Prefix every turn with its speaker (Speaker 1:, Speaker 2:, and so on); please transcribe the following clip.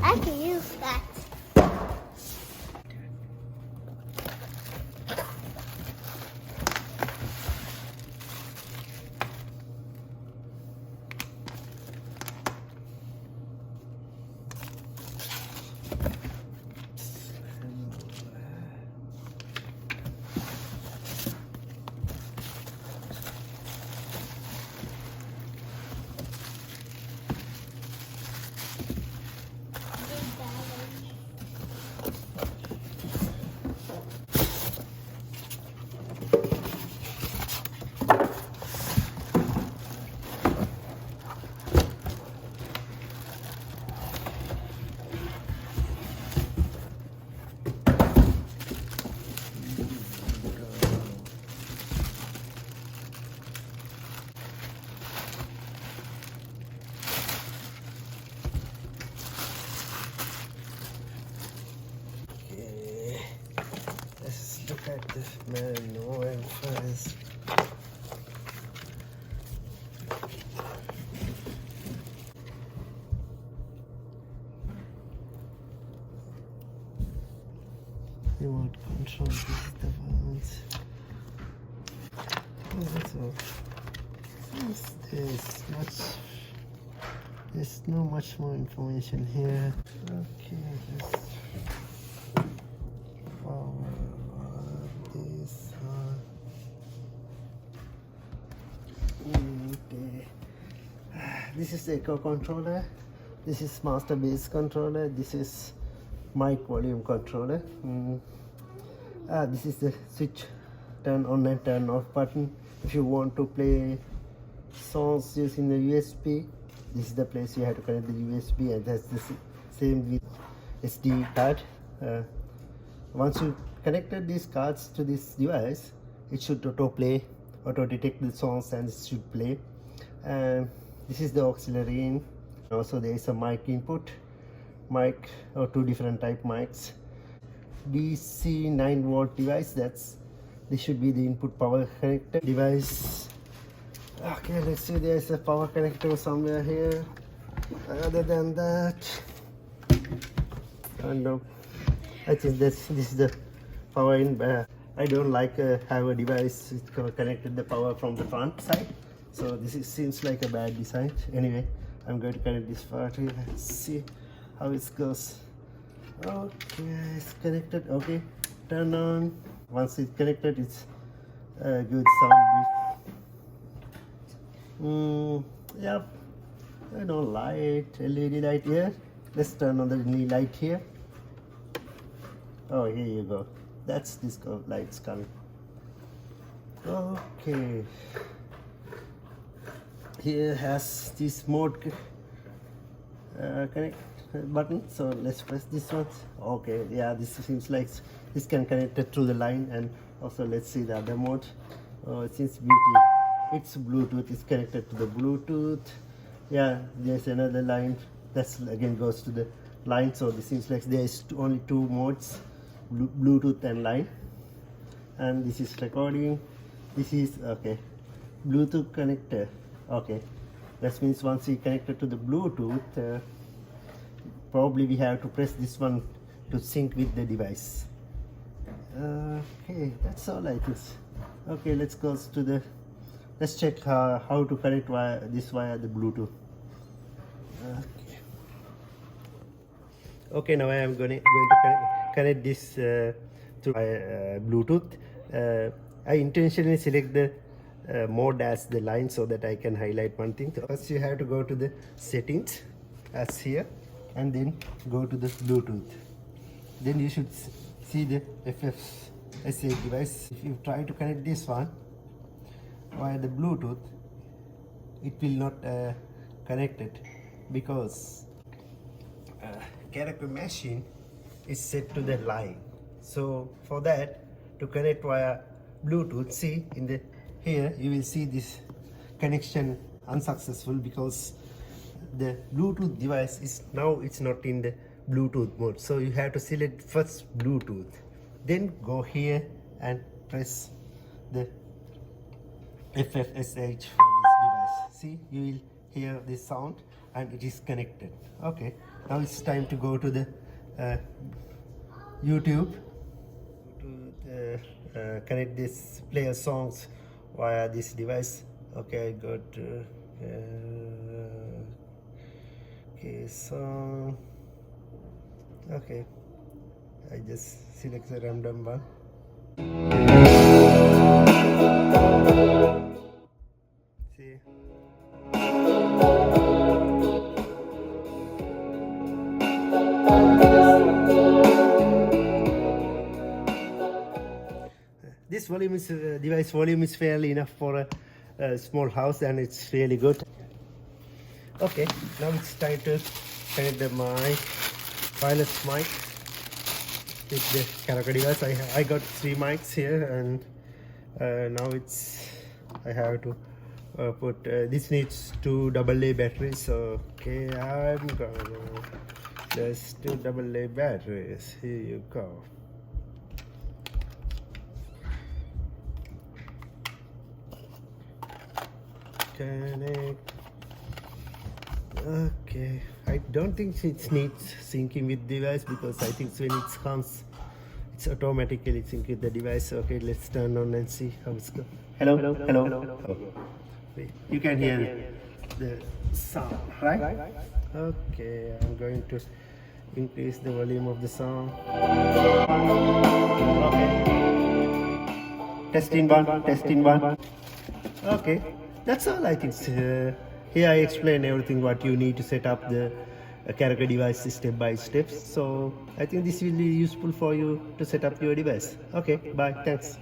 Speaker 1: I can use that.
Speaker 2: Look at this manual first. Remote control, this is the ones. Oh, that's all. There's no much more information here. Okay, let's power this okay. This is the echo controller. This is master bass controller. This is mic volume controller. This is the switch turn on and turn off button. If you want to play songs using the USB, this is the place you have to connect the USB, and that's the same with SD card. Once you connected these cards to this device, it should auto detect the songs, and it should play. And this is the auxiliary in. Also there is a mic input, mic or two different type mics. DC 9-volt device. This should be the input power connector device. Okay, let's see, there's a power connector somewhere here. Other than that, no, I think this is the power in. I don't like have a device connected the power from the front side, so seems like a bad design. Anyway, I'm going to connect this part here. Let's see how it goes. Okay, it's connected. Okay, turn on. Once it's connected, it's good sound. Yeah, I don't light, LED light here. Let's turn on the light here. Oh, here you go. That's this light's coming. Okay. Here has this mode connect button. So let's press this one. Okay, yeah, this seems like this can connect it through the line. And also let's see the other mode. Oh, it seems beauty. It's Bluetooth. It's connected to the Bluetooth. Yeah, there's another line that's again goes to the line. So this seems like there's only two modes, Bluetooth and line. And this is recording. This is okay, Bluetooth connector. Okay, that means once we connected to the Bluetooth, probably we have to press this one to sync with the device. Okay, that's all I think. Okay, let's go to the. Let's check how to connect via the Bluetooth. Okay, now I am going to connect this to Bluetooth. I intentionally select the mode as the line so that I can highlight one thing. First you have to go to the settings as here, and then go to the Bluetooth. Then you should see the FF S8 device. If you try to connect this one via the Bluetooth, it will not connect it because karaoke machine is set to the line. So for that, to connect via Bluetooth, see in the here you will see this connection unsuccessful because the Bluetooth device is now it's not in the Bluetooth mode. So you have to select first Bluetooth, then go here and press the FFSH for this device. See, you will hear this sound and it is connected. Okay, now it's time to go to the YouTube to connect this, play a songs via this device. Okay, I got okay, song. Okay, I just select the random one. See. This volume is device volume is fairly enough for a small house, and it's really good. Okay, now it's time to connect the mic, wireless mic with the karaoke device. I got 3 mics here, and now I have to put this needs 2 AA batteries. Okay, I'm gonna just 2 AA batteries. Here you go. Connect. Okay, I don't think it needs syncing with device, because I think when it comes, it's automatically sync with the device. Okay, let's turn on and see how it's going. Hello. Oh. Wait, you can hear the sound, right? Okay, I'm going to increase the volume of the sound. Okay. Testing one. Okay, that's all I think. Here I explain everything what you need to set up the karaoke device step by step. So I think this will be useful for you to set up your device. Okay, bye, thanks.